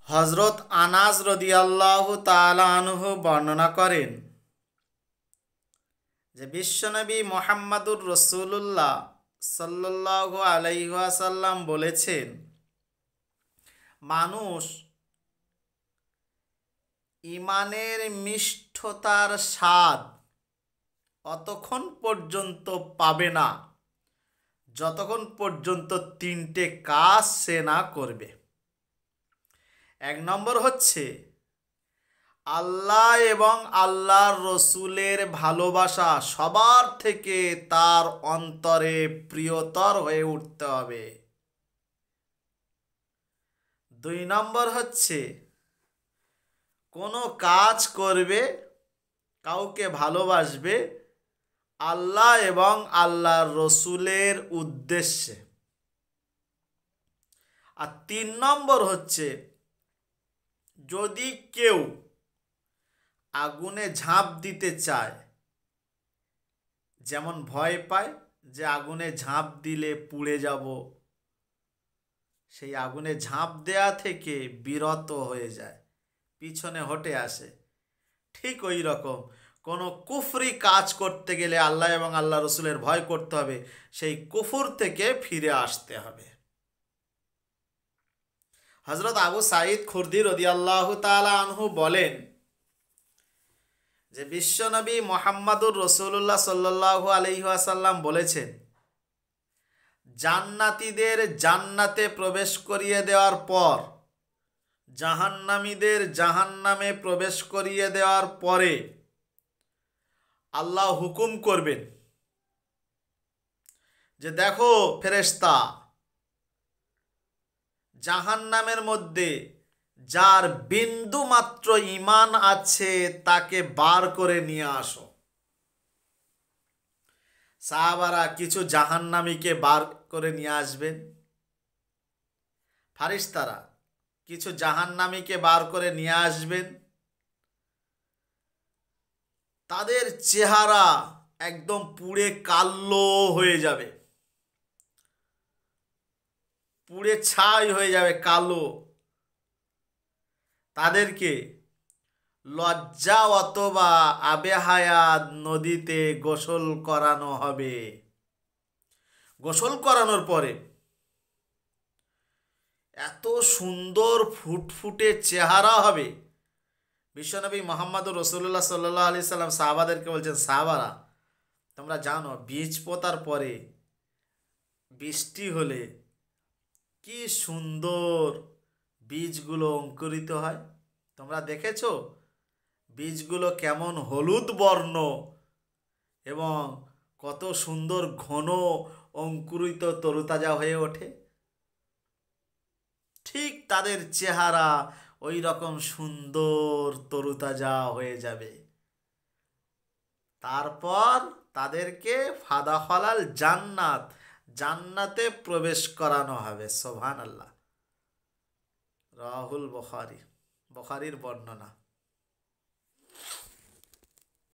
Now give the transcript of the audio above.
হযরত আনাস রাদিয়াল্লাহু তাআলা আনহু বর্ণনা করেন যে বিশ্বনবী মুহাম্মদুর রাসূলুল্লাহ সাল্লাল্লাহু আলাইহি ওয়াসাল্লাম বলেছেন, মানুষ ঈমানের মিষ্টতার স্বাদ অতক্ষণ পর্যন্ত পাবে না যতক্ষণ পর্যন্ত তিনটে কাজ সে না করবে। এক নম্বর হচ্ছে আল্লাহ এবং আল্লাহর রসুলের ভালোবাসা সবার থেকে তার অন্তরে প্রিয়তর হয়ে উঠতে হবে। দুই নম্বর হচ্ছে কোনো কাজ করবে, কাউকে ভালোবাসবে আল্লাহ এবং আল্লাহর রসুলের উদ্দেশ্যে। আর তিন নম্বর হচ্ছে যদি কেউ আগুনে ঝাঁপ দিতে চায়, যেমন ভয় পায় যে আগুনে ঝাঁপ দিলে পুড়ে যাব, সেই আগুনে ঝাঁপ দেয়া থেকে বিরত হয়ে যায়, পিছনে হটে আসে, ঠিক ওই রকম কোনো কুফরি কাজ করতে গেলে আল্লাহ এবং আল্লাহ রসুলের ভয় করতে হবে, সেই কুফর থেকে ফিরে আসতে হবে। হযরত আবু সাঈদ খুরদি রাদিয়াল্লাহু তাআলা আনহু বলেন যে বিশ্বনবী মুহাম্মদুর রাসূলুল্লাহ সাল্লাল্লাহু আলাইহি ওয়াসাল্লাম বলেছেন, জান্নাতীদের জান্নাতে প্রবেশ করিয়ে দেওয়ার পর, জাহান্নামীদের জাহান্নামে প্রবেশ করিয়ে দেওয়ার পরে আল্লাহ হুকুম করবেন যে দেখো ফেরেশতা, জাহান্নামের মধ্যে যার বিন্দু মাত্র ঈমান আছে তাকে বার করে নিয়ে আসো। সাহাবারা কিছু জাহান্নামীকে বার করে নিয়ে আসবেন, ফারিস্তারা কিছু জাহান্নামীকে বার করে নিয়ে আসবেন। তাদের চেহারা একদম পুড়ে কালো হয়ে যাবে, পুড়ে ছাই হয়ে যাবে, কালো। তাদেরকে লজ্জা অথবা আবে হায়াত নদীতে গোসল করানো হবে। গোসল করানোর পরে এত সুন্দর ফুটফুটে চেহারা হবে। বিশ্বনবী মুহাম্মদুর রাসূলুল্লাহ সাল্লাল্লাহু আলাইহি সাল্লাম সাহাবাদেরকে বলছেন, সাহাবারা তোমরা জানো বীজ পোতার পরে বৃষ্টি হলে কি সুন্দর বীজগুলো অঙ্কুরিত হয়। তোমরা দেখেছো বীজগুলো কেমন হলুদ বর্ণ এবং কত সুন্দর ঘন অঙ্কুরিত তরুতাজা হয়ে ওঠে। ঠিক তাদের চেহারা ওই রকম সুন্দর তরুতাজা হয়ে যাবে। তারপর তাদেরকে ফাদাখালাল জান্নাত, জান্নাতে প্রবেশ করানো হবে। সুবহানাল্লাহ। রাহুল বুখারী, বুখারীর বর্ণনা।